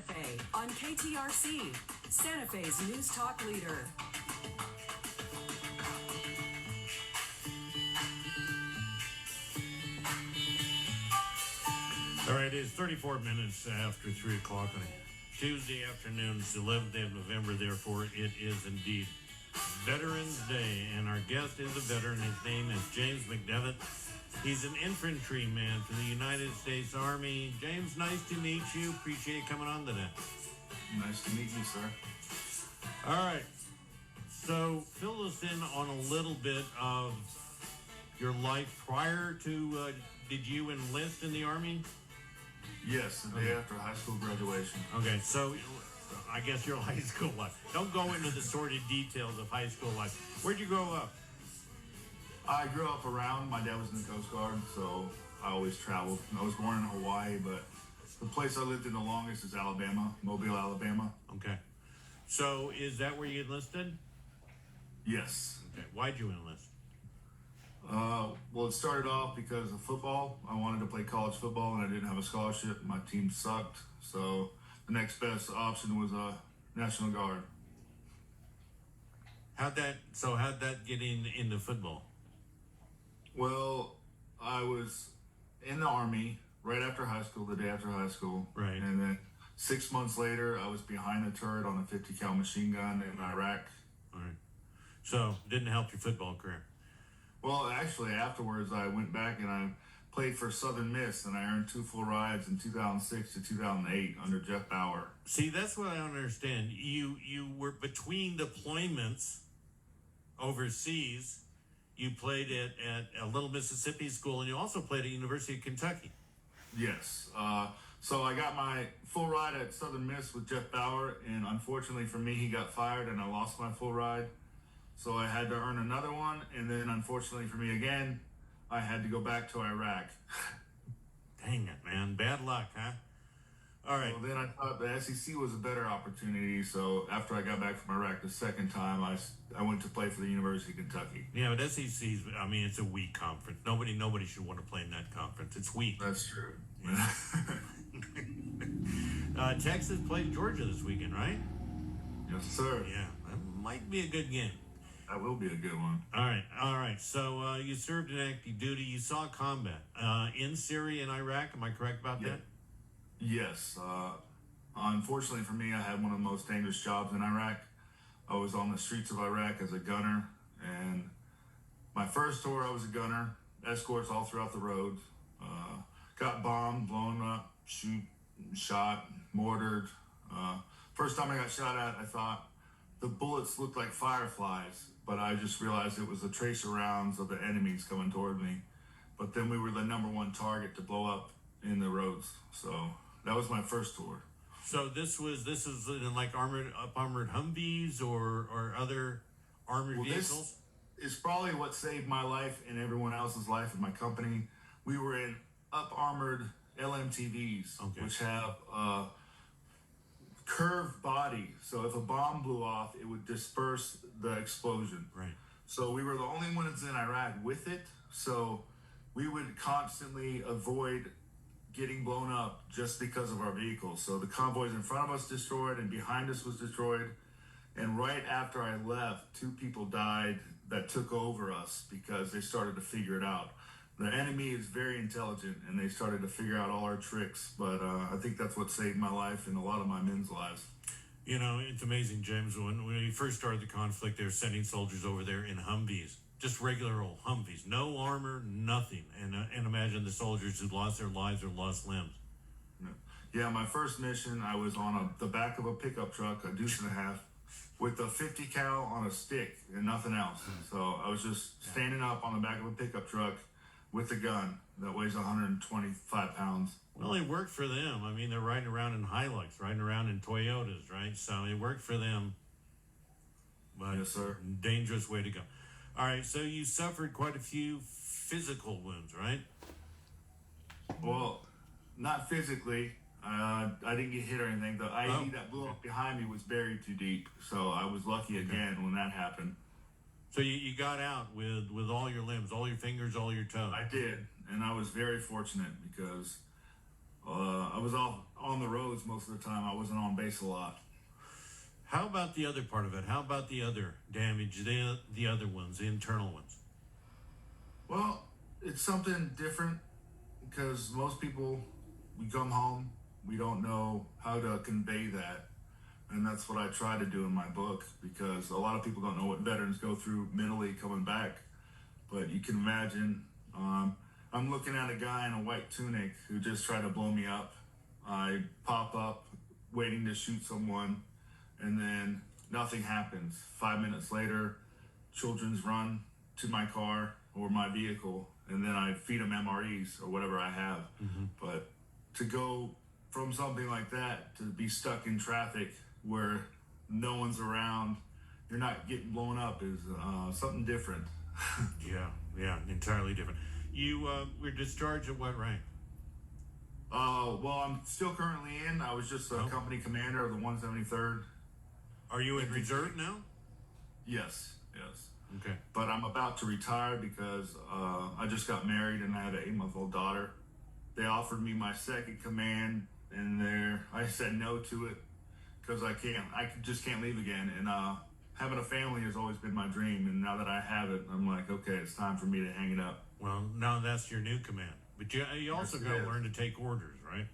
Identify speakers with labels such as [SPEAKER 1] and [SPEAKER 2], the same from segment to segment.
[SPEAKER 1] Santa Fe on KTRC, Santa Fe's news talk leader.
[SPEAKER 2] All right, it's 34 minutes after 3 o'clock on Tuesday afternoon. It's the 11th day of November, therefore it is indeed Veterans Day, and our guest is a veteran. His name is James McDevitt. He's an infantryman for the United States Army. James, nice to meet you. Appreciate you coming on today.
[SPEAKER 3] Nice to meet you, sir.
[SPEAKER 2] All right, so fill us in on a little bit of your life prior to, did you enlist in the Army?
[SPEAKER 3] Yes, the day after high school graduation.
[SPEAKER 2] Okay, so I guess your high school life. Don't go into the sordid details of high school life. Where'd you grow up?
[SPEAKER 3] I grew up around. My dad was in the Coast Guard, so I always traveled. I was born in Hawaii, but the place I lived in the longest is Alabama, Mobile, Alabama.
[SPEAKER 2] Okay. So is that where you enlisted?
[SPEAKER 3] Yes.
[SPEAKER 2] Okay. Why'd you enlist?
[SPEAKER 3] Well, it started off because of football. I wanted to play college football, and I didn't have a scholarship. My team sucked, so the next best option was National Guard.
[SPEAKER 2] How'd that get into football?
[SPEAKER 3] Well, I was in the Army right after high school, the day after high school.
[SPEAKER 2] Right.
[SPEAKER 3] And then 6 months later, I was behind the turret on a 50 cal machine gun in Iraq.
[SPEAKER 2] All right. So didn't help your football career.
[SPEAKER 3] Well, actually, afterwards, I went back and I played for Southern Miss, and I earned 2 full rides in 2006 to 2008 under Jeff Bauer.
[SPEAKER 2] See, that's what I don't understand. You were between deployments overseas. You played at a little Mississippi school, and you also played at University of Kentucky.
[SPEAKER 3] Yes. So I got my full ride at Southern Miss with Jeff Bauer, and unfortunately for me, he got fired, and I lost my full ride. So I had to earn another one, and then unfortunately for me again, I had to go back to Iraq.
[SPEAKER 2] Dang it, man. Bad luck, huh? All right.
[SPEAKER 3] Well, then I thought the SEC was a better opportunity, so after I got back from Iraq the second time, I went to play for the University of Kentucky.
[SPEAKER 2] Yeah, but SEC's, I mean, it's a weak conference. Nobody should want to play in that conference. It's weak.
[SPEAKER 3] That's true.
[SPEAKER 2] Texas played Georgia this weekend, right?
[SPEAKER 3] Yes, sir.
[SPEAKER 2] Yeah, that might be a good game.
[SPEAKER 3] That will be a good one.
[SPEAKER 2] All right. So you served in active duty. You saw combat in Syria and Iraq. Am I correct about that?
[SPEAKER 3] Yes. Unfortunately for me, I had one of the most dangerous jobs in Iraq. I was on the streets of Iraq as a gunner, and my first tour, I was a gunner, escorts all throughout the roads. Got bombed, blown up, shot, mortared. First time I got shot at, I thought the bullets looked like fireflies, but I just realized it was the tracer rounds of the enemies coming toward me. But then we were the number one target to blow up in the roads. So that was my first tour.
[SPEAKER 2] So this is in like armored Humvees or other armored vehicles?
[SPEAKER 3] This is probably what saved my life and everyone else's life in my company. We were in up-armored LMTVs,
[SPEAKER 2] okay,
[SPEAKER 3] which have curved body, so if a bomb blew off, it would disperse the explosion.
[SPEAKER 2] Right.
[SPEAKER 3] So we were the only ones in Iraq with it, so we would constantly avoid getting blown up just because of our vehicles. So the convoys in front of us destroyed and behind us was destroyed. And right after I left, 2 people died that took over us because they started to figure it out. The enemy is very intelligent, and they started to figure out all our tricks. But I think that's what saved my life and a lot of my men's lives.
[SPEAKER 2] You know, it's amazing, James. When we first started the conflict, they were sending soldiers over there in Humvees, just regular old Humvees, no armor, nothing. And imagine the soldiers who lost their lives or lost limbs.
[SPEAKER 3] Yeah, my first mission, I was on the back of a pickup truck, a deuce and a half, with a 50 cal on a stick and nothing else. So I was just standing up on the back of a pickup truck with a gun that weighs 125 pounds.
[SPEAKER 2] Well, it worked for them. I mean, they're riding around in Hilux, riding around in Toyotas, right? So it worked for them. But
[SPEAKER 3] yes, sir.
[SPEAKER 2] Dangerous way to go. All right, so you suffered quite a few physical wounds, right?
[SPEAKER 3] Well, not physically. I didn't get hit or anything. The IED that blew up behind me was buried too deep, so I was lucky again when that happened.
[SPEAKER 2] So you got out with all your limbs, all your fingers, all your toes.
[SPEAKER 3] I did, and I was very fortunate because I was off on the roads most of the time. I wasn't on base a lot.
[SPEAKER 2] How about the other part of it? How about the other damage, the other ones, the internal ones?
[SPEAKER 3] Well, it's something different because most people, we come home, we don't know how to convey that. And that's what I try to do in my book, because a lot of people don't know what veterans go through mentally coming back. But you can imagine, I'm looking at a guy in a white tunic who just tried to blow me up. I pop up waiting to shoot someone, and then nothing happens. 5 minutes later, children's run to my car or my vehicle, and then I feed them MREs or whatever I have. But to go from something like that to be stuck in traffic where no one's around, you're not getting blown up, is something different.
[SPEAKER 2] Yeah, entirely different. You were discharged at what rank?
[SPEAKER 3] Well, I'm still currently in. I was just a company commander of the 173rd.
[SPEAKER 2] Are you in reserve now?
[SPEAKER 3] Yes.
[SPEAKER 2] Okay.
[SPEAKER 3] But I'm about to retire because I just got married and I have an 8-month-old daughter. They offered me my second command, and I said no to it because I just can't leave again. And having a family has always been my dream, and now that I have it, I'm like, okay, it's time for me to hang it up.
[SPEAKER 2] Well, now that's your new command, but you also got to learn to take orders, right?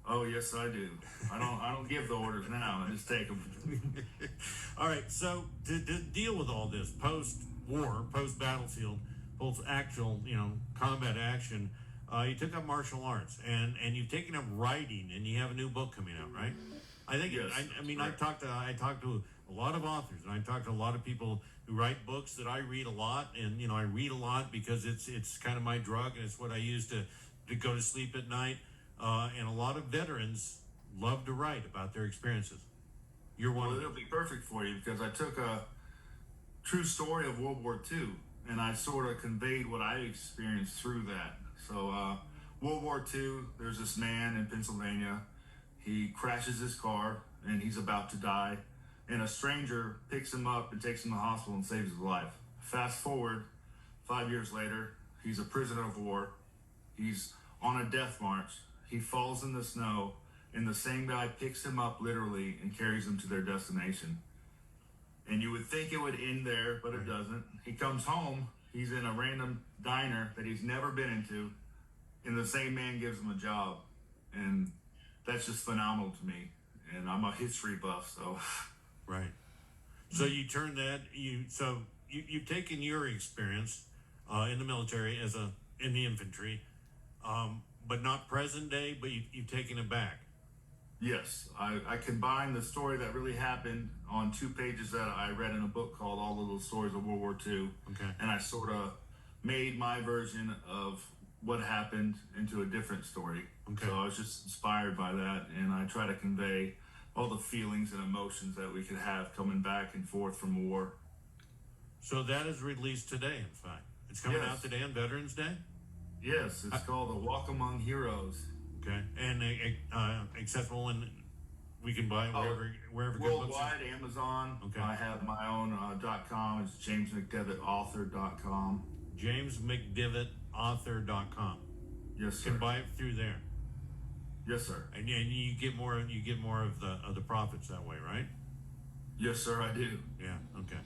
[SPEAKER 3] Oh yes, I do. I don't give the orders now. I just take them.
[SPEAKER 2] All right. So to deal with all this post-war, post-battlefield, post-actual, combat action, you took up martial arts, and you've taken up writing, and you have a new book coming out, right? I think.
[SPEAKER 3] Yes,
[SPEAKER 2] I mean, I talked to a lot of authors, and I talked to a lot of people who write books that I read a lot, and I read a lot because it's kind of my drug, and it's what I use to go to sleep at night. And a lot of veterans love to write about their experiences. You're one of them.
[SPEAKER 3] It'll be perfect for you because I took a true story of World War II and I sort of conveyed what I experienced through that. So World War II, there's this man in Pennsylvania. He crashes his car and he's about to die. And a stranger picks him up and takes him to the hospital and saves his life. Fast forward 5 years later, he's a prisoner of war. He's on a death march. He falls in the snow, and the same guy picks him up literally and carries him to their destination. And you would think it would end there, but it doesn't. He comes home, he's in a random diner that he's never been into, and the same man gives him a job. And that's just phenomenal to me. And I'm a history buff, so.
[SPEAKER 2] Right. So you turn that, you've taken your experience in the military in the infantry, but not present day, but you've taken it back.
[SPEAKER 3] Yes, I combined the story that really happened on 2 pages that I read in a book called All the Little Stories of World War II.
[SPEAKER 2] Okay.
[SPEAKER 3] And I sort of made my version of what happened into a different story.
[SPEAKER 2] Okay.
[SPEAKER 3] So I was just inspired by that, and I try to convey all the feelings and emotions that we could have coming back and forth from war.
[SPEAKER 2] So that is released today, in fact. It's coming out today on Veterans Day?
[SPEAKER 3] Yes, it's called A Walk Among Heroes.
[SPEAKER 2] Okay, and accessible, and we can buy it wherever good books
[SPEAKER 3] worldwide, Amazon.
[SPEAKER 2] Okay.
[SPEAKER 3] I have my own .com. It's JamesMcDevittAuthor.com.
[SPEAKER 2] JamesMcDevittAuthor.com.
[SPEAKER 3] Yes, sir.
[SPEAKER 2] You can buy it through there.
[SPEAKER 3] Yes, sir.
[SPEAKER 2] And you get more of the profits that way, right?
[SPEAKER 3] Yes, sir, I do.
[SPEAKER 2] Yeah. Okay.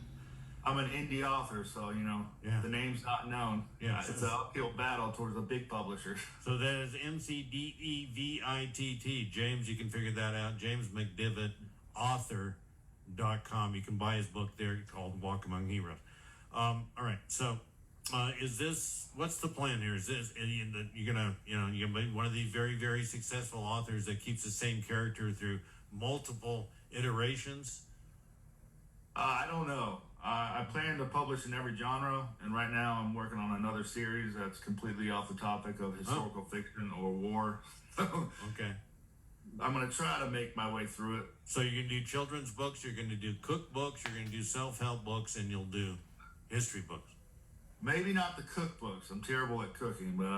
[SPEAKER 3] I'm an indie author, so the name's not known.
[SPEAKER 2] Yeah,
[SPEAKER 3] It's an uphill battle towards a big publisher.
[SPEAKER 2] So that is McDevitt. James, you can figure that out. JamesMcDevittAuthor.com. You can buy his book there called Walk Among Heroes. All right. So, what's the plan here? Is this you're gonna be one of these very, very successful authors that keeps the same character through multiple iterations?
[SPEAKER 3] I don't know. I plan to publish in every genre, and right now I'm working on another series that's completely off the topic of historical fiction or war.
[SPEAKER 2] Okay.
[SPEAKER 3] I'm going to try to make my way through it.
[SPEAKER 2] So you're going to do children's books, you're going to do cookbooks, you're going to do self-help books, and you'll do history books.
[SPEAKER 3] Maybe not the cookbooks. I'm terrible at cooking, but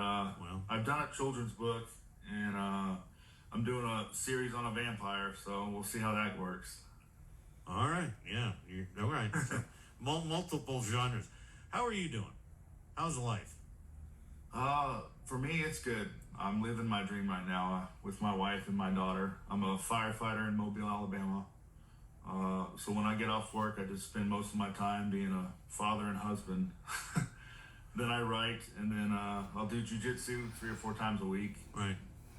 [SPEAKER 3] I've done a children's book, and I'm doing a series on a vampire, so we'll see how that works.
[SPEAKER 2] All right, yeah, all right. So, multiple genres. How are you doing? How's life?
[SPEAKER 3] For me, it's good. I'm living my dream right now with my wife and my daughter. I'm a firefighter in Mobile, Alabama. So when I get off work, I just spend most of my time being a father and husband. Then I write, and then I'll do jujitsu 3 or 4 times a week.
[SPEAKER 2] Right.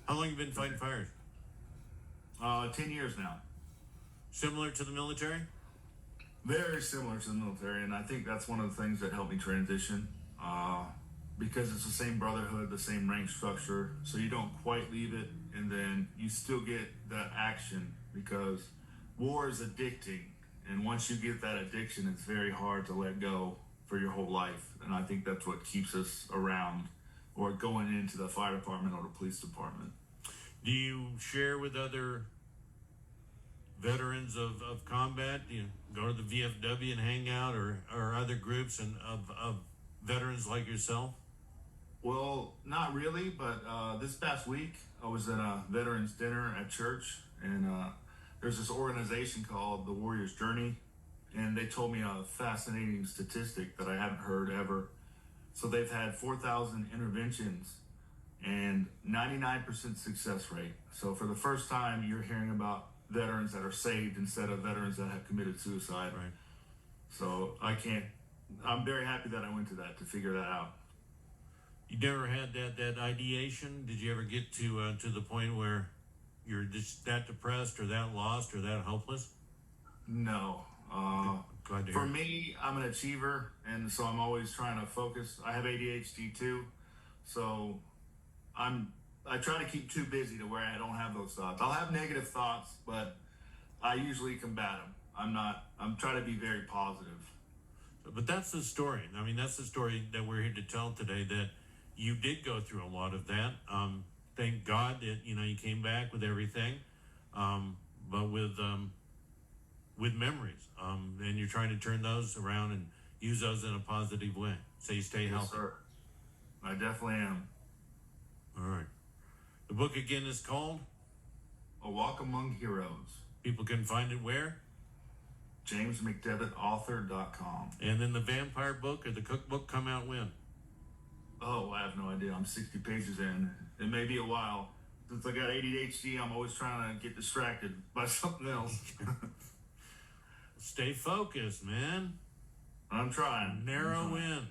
[SPEAKER 2] How long have you been fighting fires?
[SPEAKER 3] 10 years now.
[SPEAKER 2] Similar to the military?
[SPEAKER 3] Very similar to the military, and I think that's one of the things that helped me transition. Because it's the same brotherhood, the same rank structure, so you don't quite leave it, and then you still get that action, because war is addicting, and once you get that addiction, it's very hard to let go for your whole life, and I think that's what keeps us around or going into the fire department or the police department.
[SPEAKER 2] Do you share with other veterans of combat? Do you go to the VFW and hang out, or other groups and of veterans like yourself?
[SPEAKER 3] Well, not really, but this past week I was at a veterans dinner at church, and there's this organization called the Warrior's Journey, and they told me a fascinating statistic that I haven't heard ever. So they've had 4,000 interventions and 99% success rate. So for the first time, you're hearing about veterans that are saved instead of veterans that have committed suicide.
[SPEAKER 2] Right.
[SPEAKER 3] So I'm very happy that I went to that to figure that out.
[SPEAKER 2] You never had that ideation? Did you ever get to the point where you're just that depressed or that lost or that hopeless?
[SPEAKER 3] No.
[SPEAKER 2] Glad to hear.
[SPEAKER 3] For me, I'm an achiever, and so I'm always trying to focus. I have ADHD too, so I try to keep too busy to where I don't have those thoughts. I'll have negative thoughts, but I usually combat them. I'm trying to be very positive.
[SPEAKER 2] But that's the story. I mean, that's the story that we're here to tell today, that you did go through a lot of that. Thank God that, you came back with everything, but with memories. And you're trying to turn those around and use those in a positive way. So you stay healthy.
[SPEAKER 3] Yes, sir. I definitely am.
[SPEAKER 2] All right. The book again is called
[SPEAKER 3] A Walk Among Heroes.
[SPEAKER 2] People can find it where?
[SPEAKER 3] JamesMcDevittAuthor.com.
[SPEAKER 2] And then the vampire book or the cookbook come out when?
[SPEAKER 3] Oh, I have no idea. I'm 60 pages in. It may be a while. Since I got ADHD, I'm always trying to get distracted by something else.
[SPEAKER 2] Stay focused, man.
[SPEAKER 3] I'm trying.
[SPEAKER 2] Narrow in.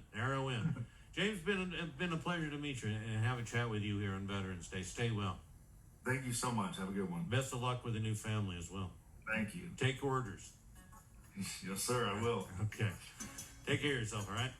[SPEAKER 2] James, been a pleasure to meet you and have a chat with you here on Veterans Day. Stay well.
[SPEAKER 3] Thank you so much. Have a good one.
[SPEAKER 2] Best of luck with the new family as well.
[SPEAKER 3] Thank you.
[SPEAKER 2] Take orders.
[SPEAKER 3] Yes, sir, I will.
[SPEAKER 2] Okay. Take care of yourself, all right?